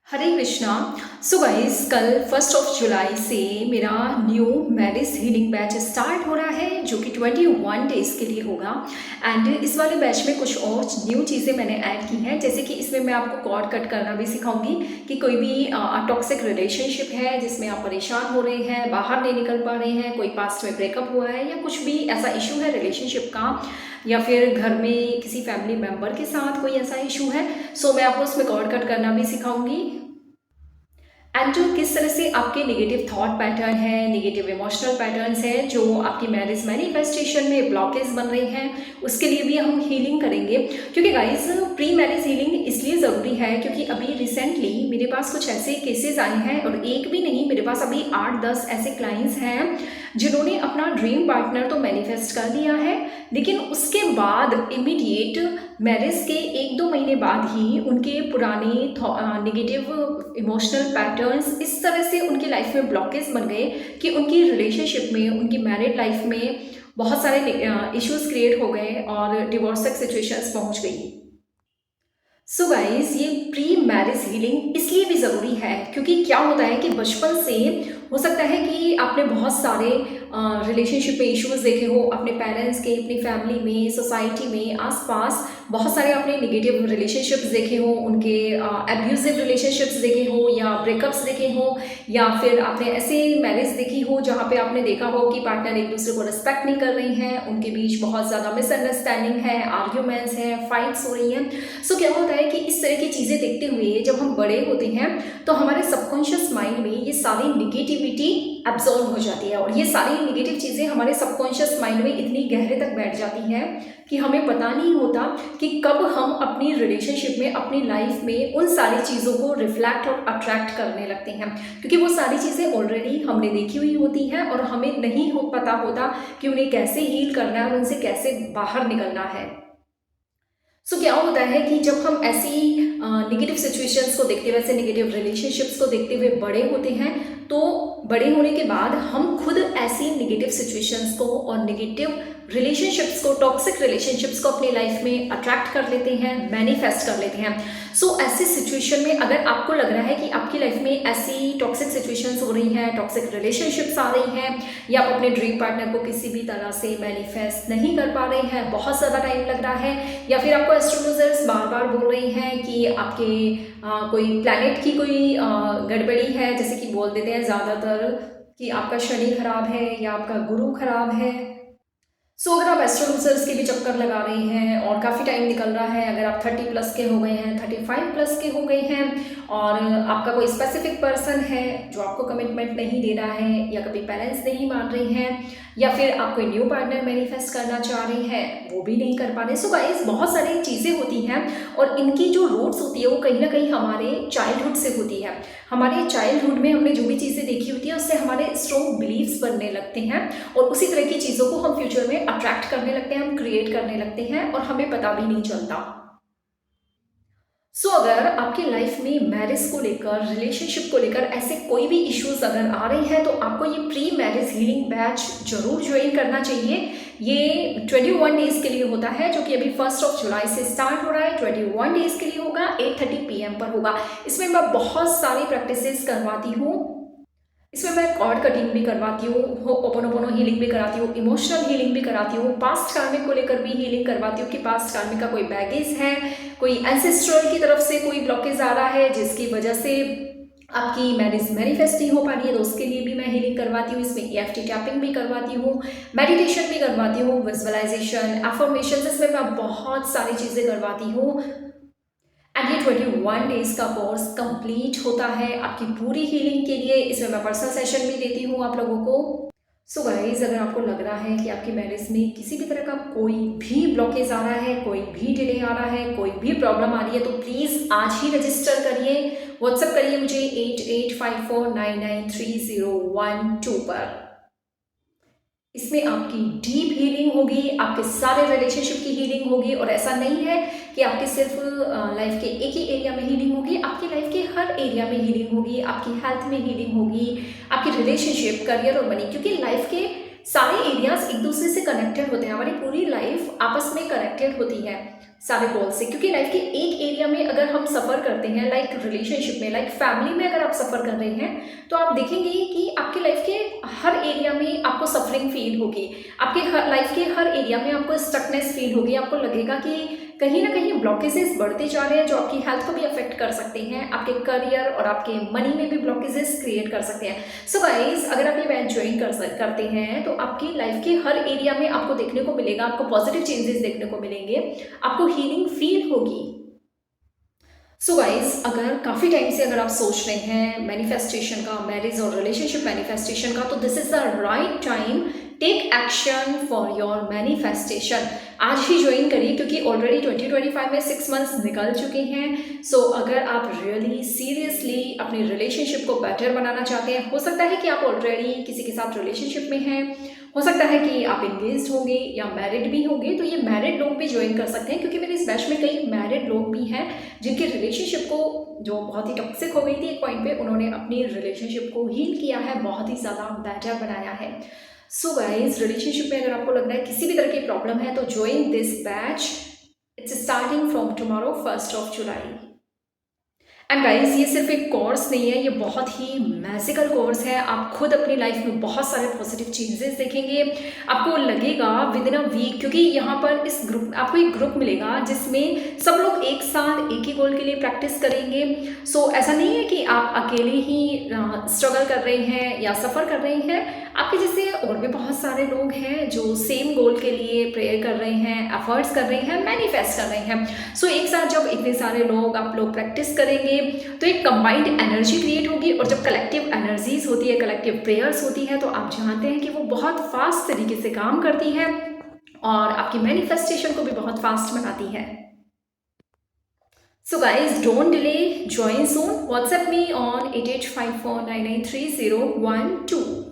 हरे Krishna. So guys, कल 1 जुलाई से मेरा new marriage healing batch start हो रहा है जो कि 21 डेज़ के लिए होगा। एंड इस वाले बैच में कुछ और न्यू चीज़ें मैंने ऐड की हैं, जैसे कि इसमें मैं आपको कॉर्ड कट करना भी सिखाऊंगी कि कोई भी टॉक्सिक रिलेशनशिप है जिसमें आप परेशान हो रहे हैं, बाहर नहीं निकल पा रहे हैं, कोई पास्ट में ब्रेकअप हुआ है या कुछ भी ऐसा इशू है रिलेशनशिप का, या फिर घर में किसी फैमिली मेम्बर के साथ कोई ऐसा इशू है। सो मैं आपको उसमें कॉर्ड कट करना भी सिखाऊंगी। एंड जो किस तरह से आपके नेगेटिव थॉट पैटर्न है, नेगेटिव इमोशनल पैटर्न्स हैं जो आपकी मैरिज मैनिफेस्टेशन में ब्लॉकेज बन रही हैं, उसके लिए भी हम हीलिंग करेंगे। क्योंकि गाइस, प्री मैरिज हीलिंग इसलिए ज़रूरी है क्योंकि अभी रिसेंटली मेरे पास कुछ ऐसे केसेस आए हैं, और एक भी नहीं, मेरे पास अभी 8-10 ऐसे क्लाइंट्स हैं जिन्होंने अपना ड्रीम पार्टनर तो मैनिफेस्ट कर लिया है, लेकिन उसके बाद इमीडिएट मैरिज के 1-2 महीने बाद ही उनके पुराने नेगेटिव इमोशनल पैटर्न्स इस तरह से उनकी लाइफ में ब्लॉकेज बन गए कि उनकी रिलेशनशिप में, उनकी मैरिड लाइफ में बहुत सारे इश्यूज क्रिएट हो गए और डिवोर्स तक सिचुएशंस पहुंच गई। सो गाइस, ये प्री मैरिज हीलिंग इसलिए भी ज़रूरी है क्योंकि क्या होता है कि बचपन से हो सकता है कि आपने बहुत सारे रिलेशनशिप में इश्यूज देखे हो, अपने पेरेंट्स के, अपनी फैमिली में, सोसाइटी में, आसपास बहुत सारे आपने निगेटिव रिलेशनशिप्स देखे हो, उनके एब्यूजिव रिलेशनशिप्स देखे हो या ब्रेकअप्स देखे हो, या फिर आपने ऐसे मैरिज देखी हो जहाँ पे आपने देखा हो कि पार्टनर एक दूसरे को रिस्पेक्ट नहीं कर रहे हैं, उनके बीच बहुत ज़्यादा मिसअंडरस्टैंडिंग है, आर्ग्यूमेंट्स हैं, फाइट्स हो रही हैं। सो क्या होता है कि इस तरह की चीज़ें देखते हुए जब हम बड़े होते हैं तो हमारे सबकॉन्शियस माइंड में ये सारी निगेटिविटी एब्जॉर्ब हो जाती है, और ये सारी निगेटिव चीज़ें हमारे सबकॉन्शियस माइंड में इतनी गहरे तक बैठ जाती हैं कि हमें पता नहीं होता कि कब हम अपनी रिलेशनशिप में, अपनी लाइफ में उन सारी चीज़ों को रिफ्लेक्ट और अट्रैक्ट करने लगते हैं, क्योंकि वो सारी चीज़ें ऑलरेडी हमने देखी हुई होती हैं और हमें नहीं पता होता कि उन्हें कैसे हील करना है और उनसे कैसे बाहर निकलना है। सो क्या होता है कि जब हम ऐसी नेगेटिव सिचुएशंस को देखते हुए, ऐसे नेगेटिव रिलेशनशिप्स को देखते हुए बड़े होते हैं, तो बड़े होने के बाद हम खुद ऐसी नेगेटिव सिचुएशंस को और नेगेटिव रिलेशनशिप्स को, टॉक्सिक रिलेशनशिप्स को अपनी लाइफ में अट्रैक्ट कर लेते हैं, मैनिफेस्ट कर लेते हैं। सो ऐसी सिचुएशन में अगर आपको लग रहा है कि आपकी लाइफ में ऐसी टॉक्सिक सिचुएशंस हो रही हैं, टॉक्सिक रिलेशनशिप्स आ रही हैं, या आप अपने ड्रीम पार्टनर को किसी भी तरह से मैनिफेस्ट नहीं कर पा रहे हैं, बहुत ज़्यादा टाइम लग रहा है, या फिर आपको एस्ट्रोलॉजर्स बार बार बोल रहे हैं कि आपके कोई प्लैनेट की कोई गड़बड़ी है, जैसे कि बोल देते हैं ज़्यादातर कि आपका शनि खराब है या आपका गुरु खराब है। सो अगर आप एस्ट्रोलॉजर्स के भी चक्कर लगा रहे हैं और काफ़ी टाइम निकल रहा है, अगर आप 30 प्लस के हो गए हैं, 35 प्लस के हो गए हैं, और आपका कोई स्पेसिफिक पर्सन है जो आपको कमिटमेंट नहीं दे रहा है, या कभी पेरेंट्स नहीं मान रहे हैं, या फिर आप कोई न्यू पार्टनर मैनिफेस्ट करना चाह रहे हैं, वो भी नहीं कर पा रहे। सो गाइस, बहुत सारी चीज़ें होती हैं और इनकी जो रूट्स होती है वो कहीं ना कहीं हमारे चाइल्डहुड से होती है। हमारे चाइल्डहुड में हमने जो भी चीज़ें देखी होती है उससे हमारे स्ट्रॉन्ग बिलीव्स बनने लगते हैं, और उसी तरह की चीज़ों को हम फ्यूचर में अट्रैक्ट करने लगते हैं, हम क्रिएट करने लगते हैं और हमें पता भी नहीं चलता। सो अगर आपकी लाइफ में मैरिज को लेकर, रिलेशनशिप को लेकर ऐसे कोई भी इश्यूज अगर आ रहे हैं तो आपको ये प्री मैरिज हीलिंग बैच जरूर ज्वाइन करना चाहिए। ये 21 डेज के लिए होता है, जो कि अभी 1 जुलाई से स्टार्ट हो रहा है। 21 डेज के लिए होगा, 8:30 PM पर होगा। इसमें मैं बहुत सारी प्रैक्टिसेस करवाती हूँ। इसमें मैं कॉर्ड कटिंग भी करवाती हूँ, ओपोनोपोनो हीलिंग भी कराती हूँ, इमोशनल हीलिंग भी कराती हूँ, पास्ट कार्मिक को लेकर भी हीलिंग करवाती हूँ कि पास्ट कार्मिक का कोई बैगेज है, कोई एंसेस्ट्रल की तरफ से कोई ब्लॉकेज आ रहा है जिसकी वजह से आपकी मैरिज मैनिफेस्ट नहीं हो पा रही है, तो उसके लिए भी मैं हीलिंग करवाती हूँ। इसमें EFT टैपिंग भी करवाती हूँ, मेडिटेशन भी करवाती हूँ, विजुअलाइजेशन, अफर्मेशन, इसमें मैं बहुत सारी चीज़ें करवाती हूँ। एंड ये 21 डेज का कोर्स कंप्लीट होता है आपकी पूरी हीलिंग के लिए। इसमें मैं पर्सनल सेशन भी देती हूँ आप लोगों को। सो गाइज, अगर आपको लग रहा है कि आपकी मैरिज में किसी भी तरह का कोई भी ब्लॉकेज आ रहा है, कोई भी डिले आ रहा है, कोई भी प्रॉब्लम आ रही है, तो प्लीज़ आज ही रजिस्टर करिए, व्हाट्सएप करिए मुझे 8854993012 पर। इसमें आपकी डीप हीलिंग होगी, आपके सारे रिलेशनशिप की हीलिंग होगी, और ऐसा नहीं है कि आपके सिर्फ लाइफ के एक ही एरिया में हीलिंग होगी, आपकी लाइफ के हर एरिया में हीलिंग होगी, आपकी हेल्थ में हीलिंग होगी, आपकी रिलेशनशिप, करियर और मनी, क्योंकि लाइफ के सारे एरियाज एक दूसरे से कनेक्टेड होते हैं। हमारी पूरी लाइफ आपस में कनेक्टेड होती है। सारे गोल से, क्योंकि लाइफ के एक एरिया में अगर हम सफ़र करते हैं, लाइक रिलेशनशिप में, लाइक फैमिली में अगर आप सफ़र कर रहे हैं, तो आप देखेंगे कि आपके लाइफ के हर एरिया में आपको सफरिंग फील होगी, आपके लाइफ के हर एरिया में आपको स्टकनेस फील होगी, आपको लगेगा कि कहीं ना कहीं ब्लॉकेजेस बढ़ते जा रहे हैं जो आपकी हेल्थ को भी अफेक्ट कर सकते हैं, आपके करियर और आपके मनी में भी ब्लॉकेजेस क्रिएट कर सकते हैं। सो गाइस, अगर आप ये बैच ज्वाइन करते हैं तो आपकी लाइफ के हर एरिया में आपको देखने को मिलेगा, आपको पॉजिटिव चेंजेस देखने को मिलेंगे, आपको हीलिंग फील होगी। सो गाइज, अगर काफ़ी टाइम से अगर आप सोच रहे हैं मैनिफेस्टेशन का, मैरिज और रिलेशनशिप मैनिफेस्टेशन का, तो this is the right time. Take action for your manifestation. आज ही ज्वाइन करिए, क्योंकि ऑलरेडी 2025 में 6 मंथ्स निकल चुके हैं। सो अगर आप रियली सीरियसली अपनी रिलेशनशिप को बेटर बनाना चाहते हैं, हो सकता है कि आप ऑलरेडी किसी के साथ रिलेशनशिप में हैं, हो सकता है कि आप इंगेज्ड होंगे या मैरिड भी होंगे, तो ये मैरिड लोग भी ज्वाइन कर सकते हैं, क्योंकि मेरे इस बैच में कई मैरिड लोग भी हैं जिनके रिलेशनशिप को, जो बहुत ही टॉक्सिक हो गई थी एक पॉइंट पे, उन्होंने अपनी रिलेशनशिप को हील किया है, बहुत ही ज़्यादा बेटर बनाया है। सो गाइज, रिलेशनशिप में अगर आपको लग रहा है किसी भी तरह की प्रॉब्लम है, तो join this batch. It's starting from tomorrow 1 July. And guys, ये सिर्फ एक कोर्स नहीं है, ये बहुत ही मैजिकल कोर्स है। आप खुद अपनी लाइफ में बहुत सारे पॉजिटिव चेंजेस देखेंगे, आपको लगेगा विद इन अ वीक, क्योंकि यहाँ पर इस ग्रुप, आपको एक ग्रुप मिलेगा जिसमें सब लोग एक साथ एक ही गोल के लिए प्रैक्टिस करेंगे। सो ऐसा नहीं है कि आप अकेले ही स्ट्रगल कर रहे हैं या सफ़र कर रहे हैं, आपके जैसे और भी बहुत सारे लोग हैं जो सेम गोल के लिए प्रेयर कर रहे हैं, एफर्ट्स कर रहे हैं, मैनिफेस्ट कर रहे हैं। सो एक साथ जब इतने सारे लोग, आप लोग प्रैक्टिस करेंगे, तो एक कंबाइंड एनर्जी क्रिएट होगी, और जब कलेक्टिव एनर्जीज होती है, कलेक्टिव प्रेयर्स होती है, तो आप जानते हैं कि वो बहुत फास्ट तरीके से काम करती है और आपकी मैनिफेस्टेशन को भी बहुत फास्ट बनाती है। So guys, don't delay, join soon. WhatsApp me on 8854993012।